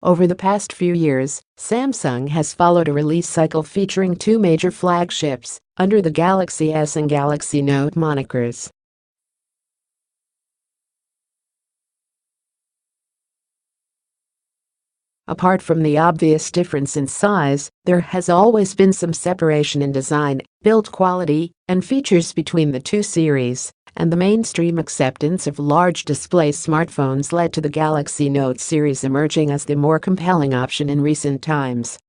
Over the past few years, Samsung has followed a release cycle featuring two major flagships under the Galaxy S and Galaxy Note monikers. Apart from the obvious difference in size, there has always been some separation in design, build quality, and features between the two series, and the mainstream acceptance of large display smartphones led to the Galaxy Note series emerging as the more compelling option in recent times.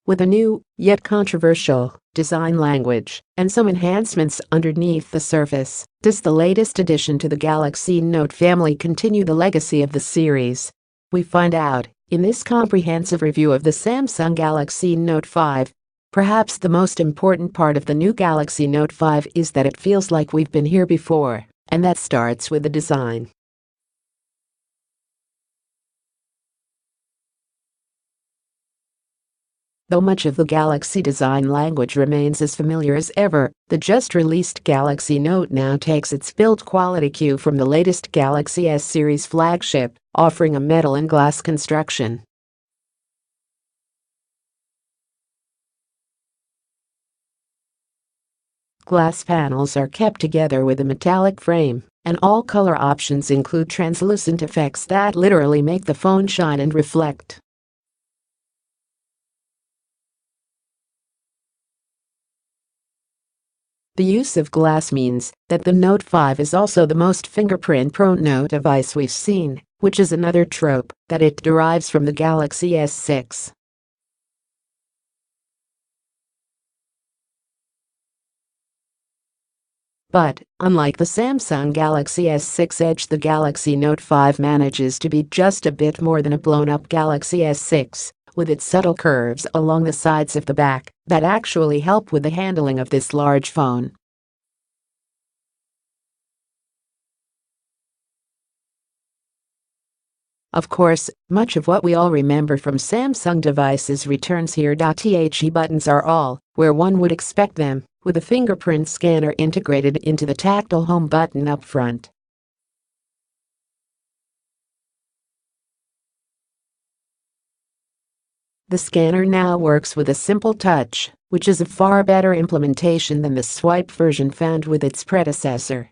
With a new, yet controversial, design language and some enhancements underneath the surface, does the latest addition to the Galaxy Note family continue the legacy of the series? We find out in this comprehensive review of the Samsung Galaxy Note 5. Perhaps the most important part of the new Galaxy Note 5 is that it feels like we've been here before, and that starts with the design. Though much of the Galaxy design language remains as familiar as ever, the just-released Galaxy Note now takes its build quality cue from the latest Galaxy S series flagship, offering a metal and glass construction. Glass panels are kept together with a metallic frame, and all color options include translucent effects that literally make the phone shine and reflect. The use of glass means that the Note 5 is also the most fingerprint-prone Note device we've seen, which is another trope that it derives from the Galaxy S6. But, unlike the Samsung Galaxy S6 Edge, the Galaxy Note 5 manages to be just a bit more than a blown-up Galaxy S6, with its subtle curves along the sides of the back that actually help with the handling of this large phone. Of course, much of what we all remember from Samsung devices returns here. The buttons are all where one would expect them, with a fingerprint scanner integrated into the tactile home button up front. The scanner now works with a simple touch, which is a far better implementation than the swipe version found with its predecessor.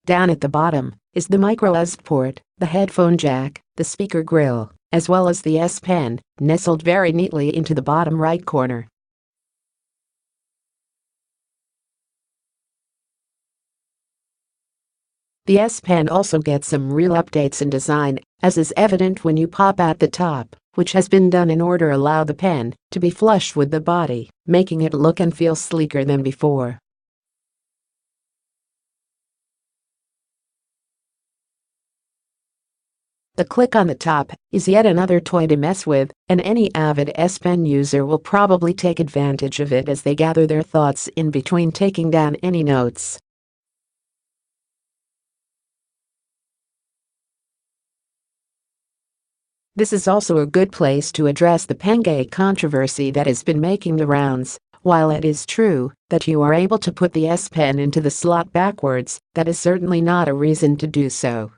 Down at the bottom is the microUSB port, the headphone jack, the speaker grill, as well as the S Pen, nestled very neatly into the bottom right corner. The S Pen also gets some real updates in design, as is evident when you pop out the top, which has been done in order to allow the pen to be flush with the body, making it look and feel sleeker than before. The click on the top is yet another toy to mess with, and any avid S Pen user will probably take advantage of it as they gather their thoughts in between taking down any notes. This is also a good place to address the Pengate controversy that has been making the rounds. While it is true that you are able to put the S Pen into the slot backwards, that is certainly not a reason to do so.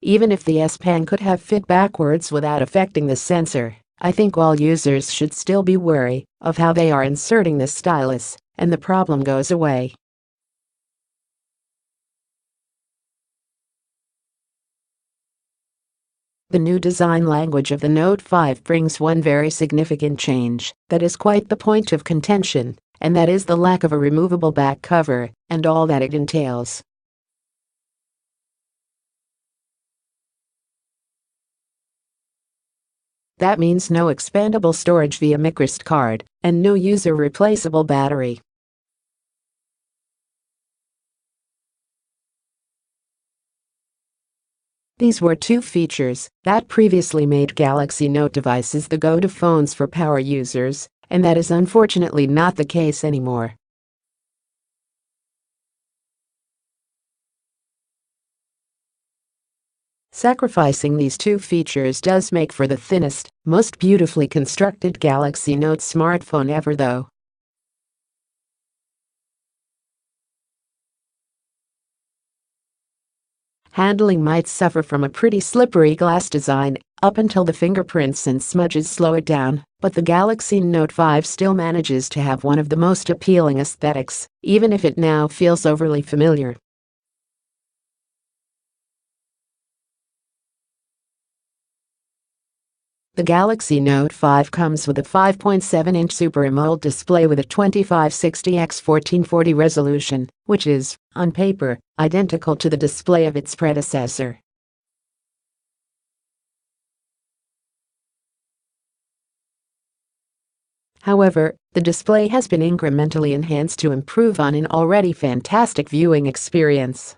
Even if the S Pen could have fit backwards without affecting the sensor, I think all users should still be wary of how they are inserting the stylus, and the problem goes away. The new design language of the Note 5 brings one very significant change that is quite the point of contention, and that is the lack of a removable back cover and all that it entails. That means no expandable storage via microSD card and no user-replaceable battery. These were two features that previously made Galaxy Note devices the go-to phones for power users, and that is unfortunately not the case anymore. Sacrificing these two features does make for the thinnest, most beautifully constructed Galaxy Note smartphone ever though. Handling might suffer from a pretty slippery glass design up until the fingerprints and smudges slow it down, but the Galaxy Note 5 still manages to have one of the most appealing aesthetics, even if it now feels overly familiar. The Galaxy Note 5 comes with a 5.7-inch Super AMOLED display with a 2560x1440 resolution, which is, on paper, identical to the display of its predecessor. However, the display has been incrementally enhanced to improve on an already fantastic viewing experience.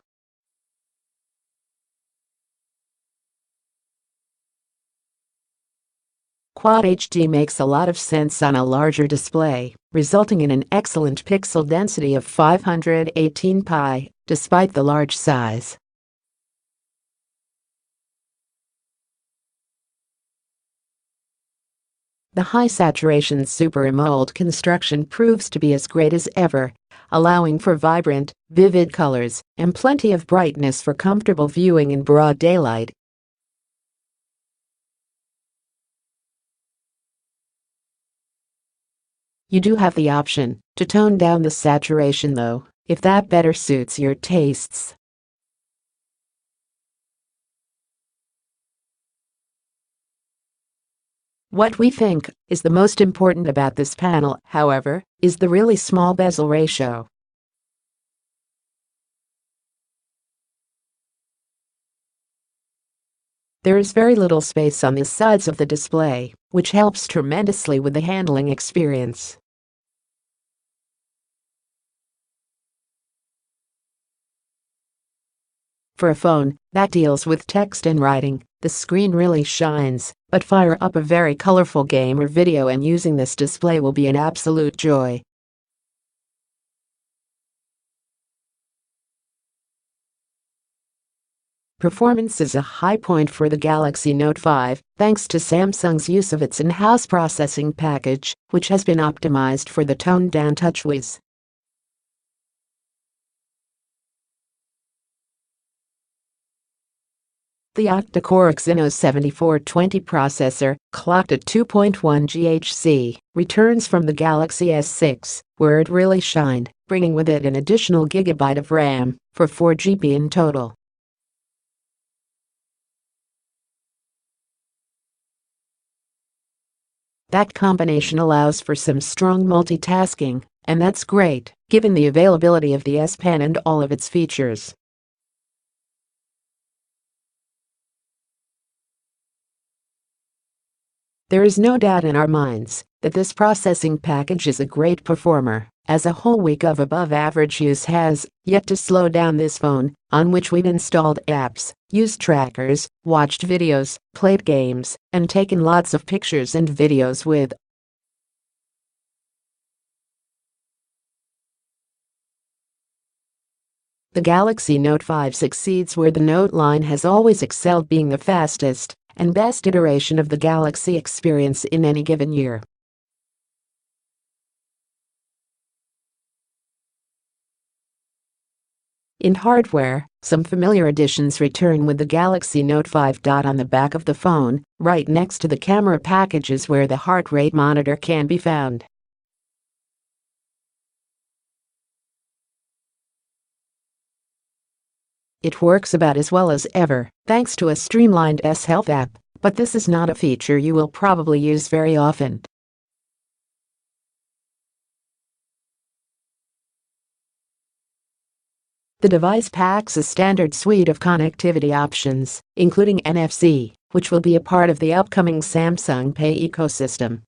Quad HD makes a lot of sense on a larger display, resulting in an excellent pixel density of 518 pi, despite the large size. The high-saturation Super AMOLED construction proves to be as great as ever, allowing for vibrant, vivid colors and plenty of brightness for comfortable viewing in broad daylight. You do have the option to tone down the saturation though, if that better suits your tastes. What we think is the most important about this panel, however, is the really small bezel ratio. There is very little space on the sides of the display, which helps tremendously with the handling experience. For a phone that deals with text and writing, the screen really shines, but fire up a very colorful game or video and using this display will be an absolute joy. Performance is a high point for the Galaxy Note 5, thanks to Samsung's use of its in-house processing package, which has been optimized for the toned-down TouchWiz. The octa-core Exynos 7420 processor, clocked at 2.1 GHz, returns from the Galaxy S6, where it really shined, bringing with it an additional gigabyte of RAM, for 4 GB in total. That combination allows for some strong multitasking, and that's great, given the availability of the S Pen and all of its features. There is no doubt in our minds that this processing package is a great performer, as a whole week of above-average use has yet to slow down this phone, on which we've installed apps, used trackers, watched videos, played games, and taken lots of pictures and videos with. The Galaxy Note 5 succeeds where the Note line has always excelled, being the fastest and best iteration of the Galaxy experience in any given year. In hardware, some familiar additions return with the Galaxy Note 5. On the back of the phone, right next to the camera package, is where the heart rate monitor can be found. It works about as well as ever, thanks to a streamlined S-Health app, but this is not a feature you will probably use very often. The device packs a standard suite of connectivity options, including NFC, which will be a part of the upcoming Samsung Pay ecosystem.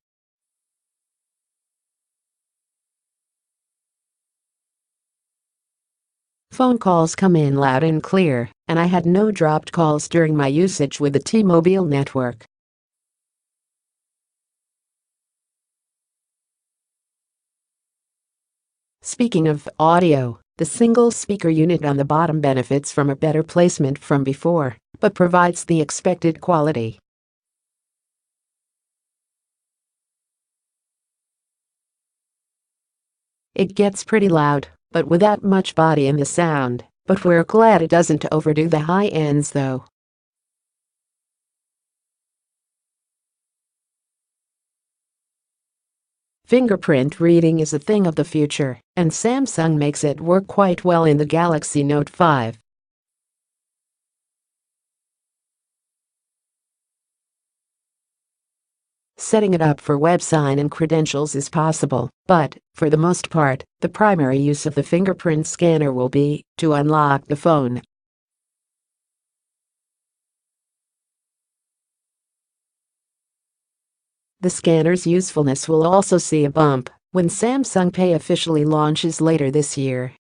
Phone calls come in loud and clear, and I had no dropped calls during my usage with the T-Mobile network. Speaking of audio, The single speaker unit on the bottom benefits from a better placement from before, but provides the expected quality. It gets pretty loud, but without much body in the sound, but we're glad it doesn't overdo the high ends though. Fingerprint reading is a thing of the future, and Samsung makes it work quite well in the Galaxy Note 5. Setting it up for web sign and credentials is possible, but, for the most part, the primary use of the fingerprint scanner will be to unlock the phone. The scanner's usefulness will also see a bump when Samsung Pay officially launches later this year.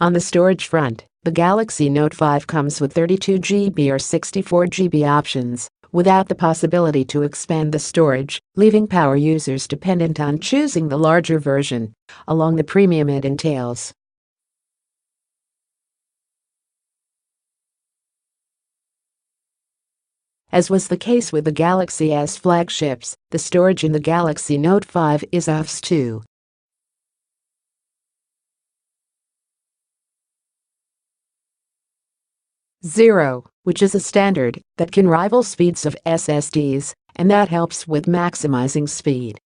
On the storage front, the Galaxy Note 5 comes with 32GB or 64GB options, without the possibility to expand the storage, leaving power users dependent on choosing the larger version, along the premium it entails. As was the case with the Galaxy S flagships, the storage in the Galaxy Note 5 is offs too. Zero, which is a standard that can rival speeds of SSDs, and that helps with maximizing speed.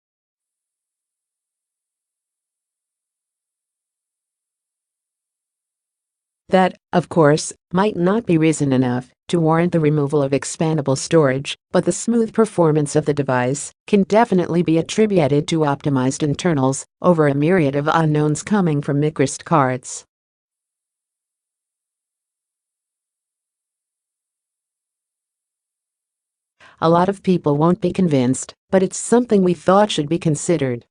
That, of course, might not be reason enough to warrant the removal of expandable storage, but the smooth performance of the device can definitely be attributed to optimized internals over a myriad of unknowns coming from microUSB cards. A lot of people won't be convinced, but it's something we thought should be considered.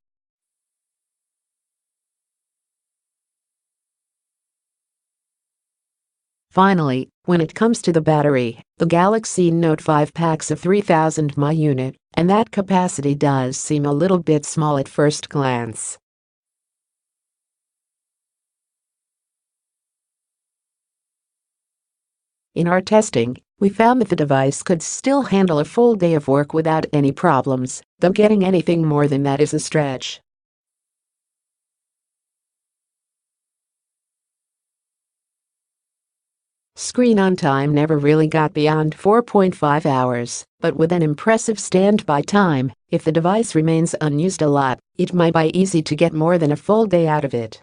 Finally, when it comes to the battery, the Galaxy Note 5 packs a 3000 mAh unit, and that capacity does seem a little bit small at first glance. In our testing, we found that the device could still handle a full day of work without any problems, though getting anything more than that is a stretch. Screen on time never really got beyond 4.5 hours, but with an impressive standby time, if the device remains unused a lot, it might be easy to get more than a full day out of it.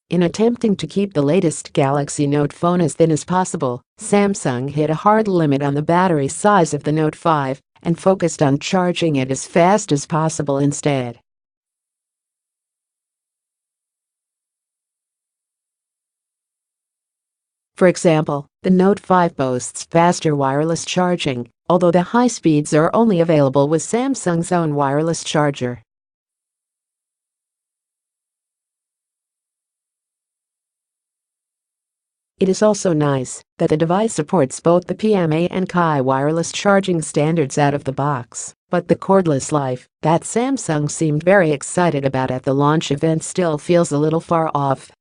In attempting to keep the latest Galaxy Note phone as thin as possible, Samsung hit a hard limit on the battery size of the Note 5 and focused on charging it as fast as possible instead. For example, the Note 5 boasts faster wireless charging, although the high speeds are only available with Samsung's own wireless charger. It is also nice that the device supports both the PMA and Qi wireless charging standards out of the box, but the cordless life that Samsung seemed very excited about at the launch event still feels a little far off.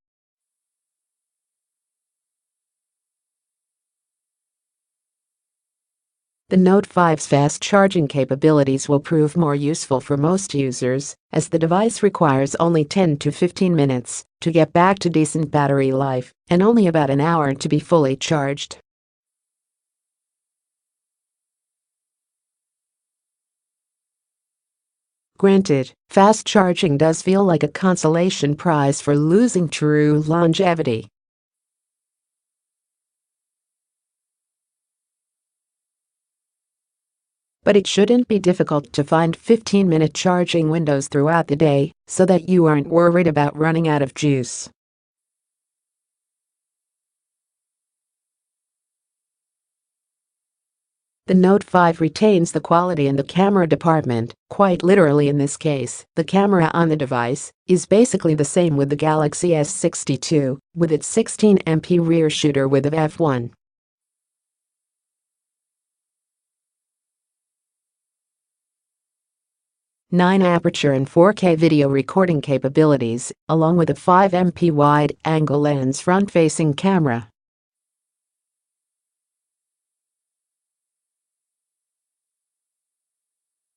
The Note 5's fast charging capabilities will prove more useful for most users, as the device requires only 10 to 15 minutes to get back to decent battery life and only about an hour to be fully charged. Granted, fast charging does feel like a consolation prize for losing true longevity. But it shouldn't be difficult to find 15-minute charging windows throughout the day so that you aren't worried about running out of juice. The Note 5 retains the quality in the camera department, quite literally in this case. The camera on the device is basically the same with the Galaxy S62, with its 16MP rear shooter with a f1. 9 aperture and 4K video recording capabilities, along with a 5MP wide-angle lens front-facing camera.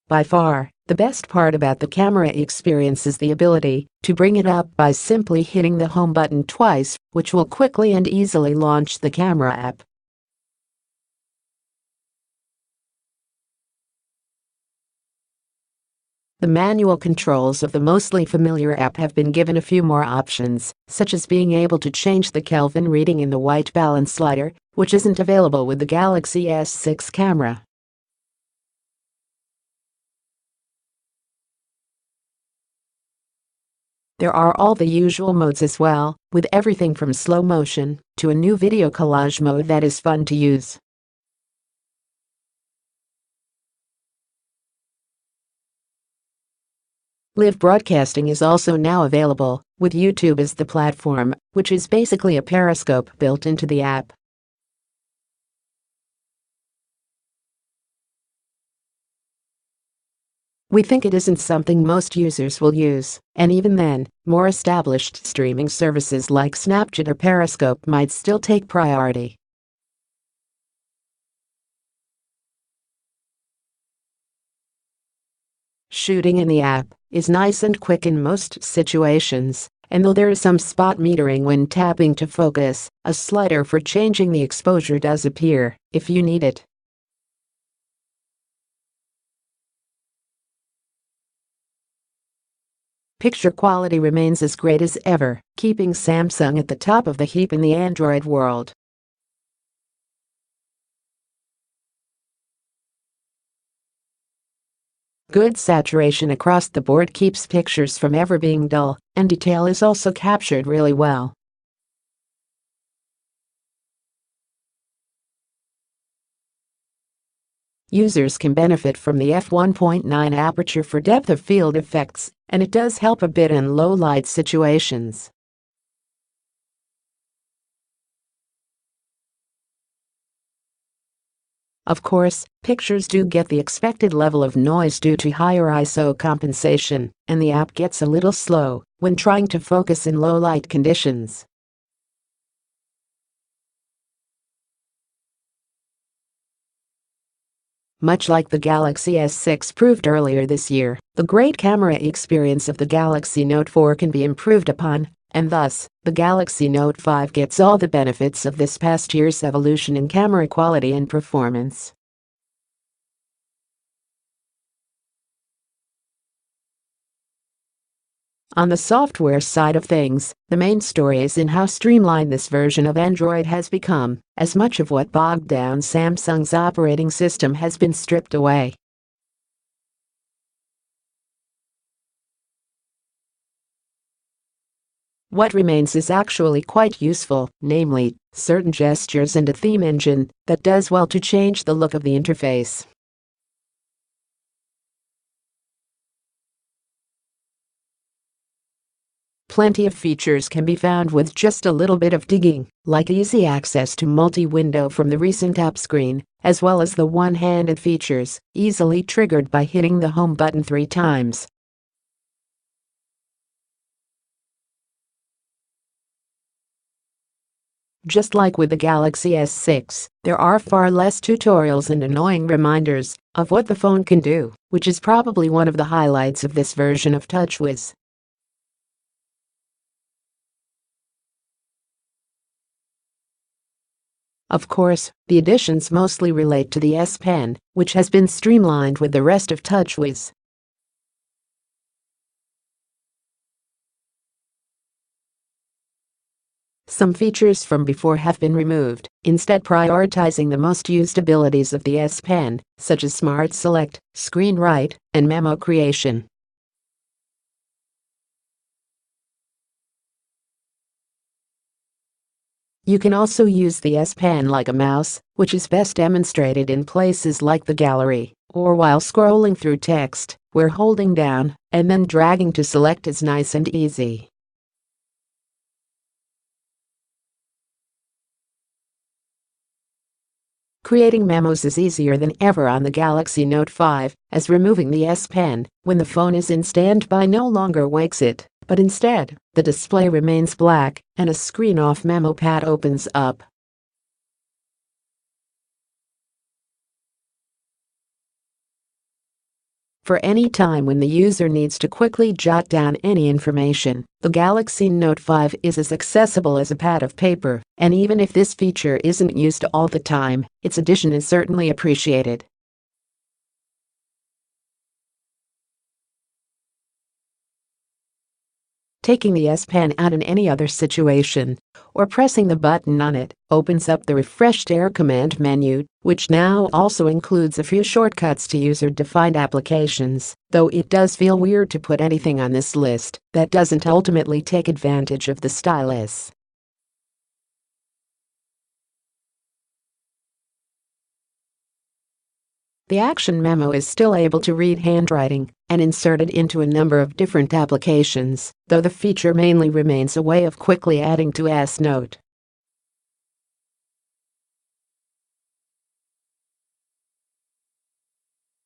By far, the best part about the camera experience is the ability to bring it up by simply hitting the home button twice, which will quickly and easily launch the camera app. The manual controls of the mostly familiar app have been given a few more options, such as being able to change the Kelvin reading in the white balance slider, which isn't available with the Galaxy S6 camera. There are all the usual modes as well, with everything from slow motion to a new video collage mode that is fun to use. Live broadcasting is also now available, with YouTube as the platform, which is basically a periscope built into the app. We think it isn't something most users will use, and even then, more established streaming services like Snapchat or Periscope might still take priority. Shooting in the app is nice and quick in most situations, and though there is some spot metering when tapping to focus, a slider for changing the exposure does appear if you need it. Picture quality remains as great as ever, keeping Samsung at the top of the heap in the Android world. Good saturation across the board keeps pictures from ever being dull, and detail is also captured really well. Users can benefit from the f1.9 aperture for depth of field effects, and it does help a bit in low-light situations. Of course, pictures do get the expected level of noise due to higher ISO compensation, and the app gets a little slow when trying to focus in low-light conditions. Much like the Galaxy S6 proved earlier this year, the great camera experience of the Galaxy Note 4 can be improved upon, and thus, the Galaxy Note 5 gets all the benefits of this past year's evolution in camera quality and performance. On the software side of things, the main story is in how streamlined this version of Android has become, as much of what bogged down Samsung's operating system has been stripped away. What remains is actually quite useful, namely, certain gestures and a theme engine that does well to change the look of the interface. Plenty of features can be found with just a little bit of digging, like easy access to multi-window from the recent app screen, as well as the one-handed features, easily triggered by hitting the home button 3 times. Just like with the Galaxy S6, there are far less tutorials and annoying reminders of what the phone can do, which is probably one of the highlights of this version of TouchWiz. Of course, the additions mostly relate to the S Pen, which has been streamlined with the rest of TouchWiz. Some features from before have been removed, instead prioritizing the most used abilities of the S Pen, such as Smart Select, Screen Write, and memo creation. You can also use the S Pen like a mouse, which is best demonstrated in places like the gallery, or while scrolling through text, where holding down and then dragging to select is nice and easy. Creating memos is easier than ever on the Galaxy Note 5, as removing the S Pen when the phone is in standby no longer wakes it, but instead, the display remains black and a screen-off memo pad opens up. For any time when the user needs to quickly jot down any information, the Galaxy Note 5 is as accessible as a pad of paper, and even if this feature isn't used all the time, its addition is certainly appreciated. Taking the S Pen out in any other situation, or pressing the button on it, opens up the refreshed Air command menu, which now also includes a few shortcuts to user-defined applications, though it does feel weird to put anything on this list that doesn't ultimately take advantage of the stylus. The Action Memo is still able to read handwriting and insert it into a number of different applications, though the feature mainly remains a way of quickly adding to S Note.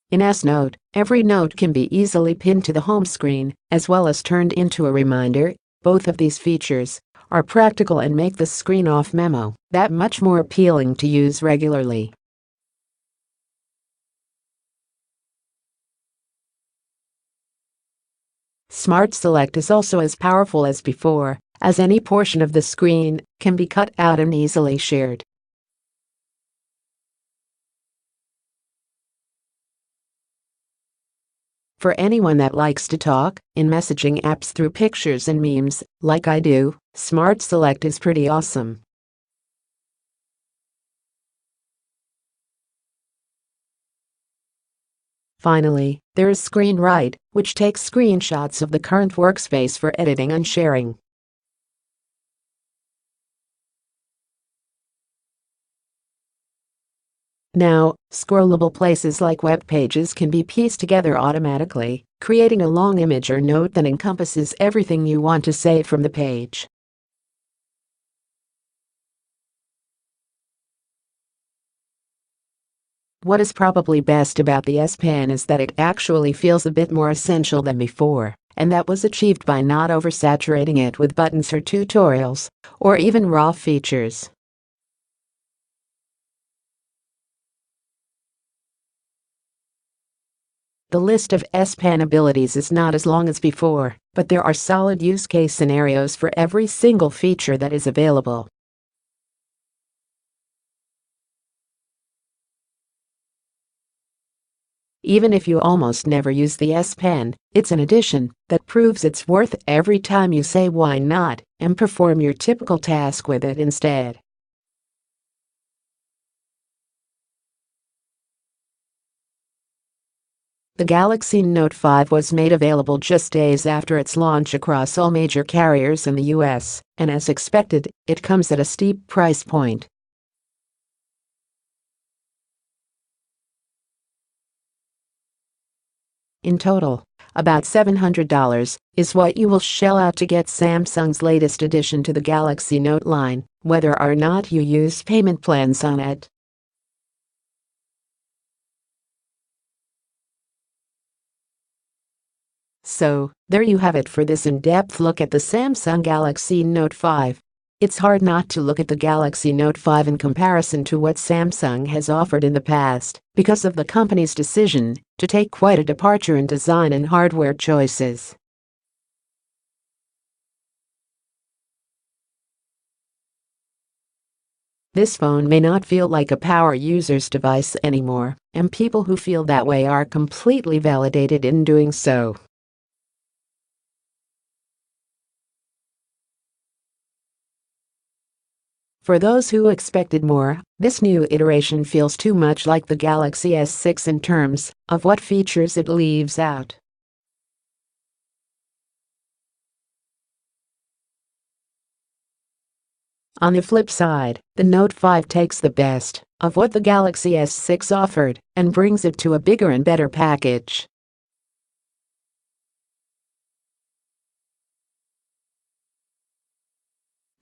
In S Note, every note can be easily pinned to the home screen, as well as turned into a reminder. Both of these features are practical and make the screen-off memo that much more appealing to use regularly. Smart Select is also as powerful as before, as any portion of the screen can be cut out and easily shared. For anyone that likes to talk in messaging apps through pictures and memes, like I do, Smart Select is pretty awesome. Finally, there is Screen Write, which takes screenshots of the current workspace for editing and sharing. Now, scrollable places like web pages can be pieced together automatically, creating a long image or note that encompasses everything you want to say from the page. What is probably best about the S Pen is that it actually feels a bit more essential than before, and that was achieved by not oversaturating it with buttons or tutorials, or even raw features. The list of S Pen abilities is not as long as before, but there are solid use case scenarios for every single feature that is available. Even if you almost never use the S Pen, it's an addition that proves its worth every time you say why not and perform your typical task with it instead. The Galaxy Note 5 was made available just days after its launch across all major carriers in the US, and as expected, it comes at a steep price point. In total, about $700 is what you will shell out to get Samsung's latest addition to the Galaxy Note line, whether or not you use payment plans on it. So, there you have it for this in-depth look at the Samsung Galaxy Note 5. It's hard not to look at the Galaxy Note 5 in comparison to what Samsung has offered in the past, because of the company's decision to take quite a departure in design and hardware choices. This phone may not feel like a power user's device anymore, and people who feel that way are completely validated in doing so. For those who expected more, this new iteration feels too much like the Galaxy S6 in terms of what features it leaves out. On the flip side, the Note 5 takes the best of what the Galaxy S6 offered and brings it to a bigger and better package.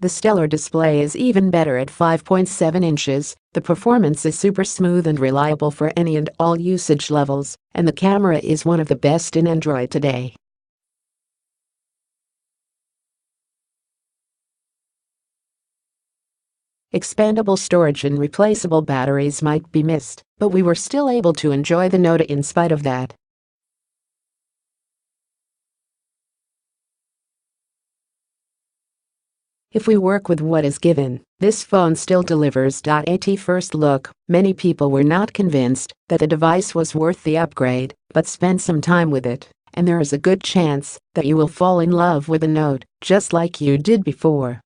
The stellar display is even better at 5.7 inches, the performance is super smooth and reliable for any and all usage levels, and the camera is one of the best in Android today. Expandable storage and replaceable batteries might be missed, but we were still able to enjoy the Note in spite of that. If we work with what is given, this phone still delivers. At first look, many people were not convinced that the device was worth the upgrade, but spend some time with it, and there is a good chance that you will fall in love with the Note, just like you did before.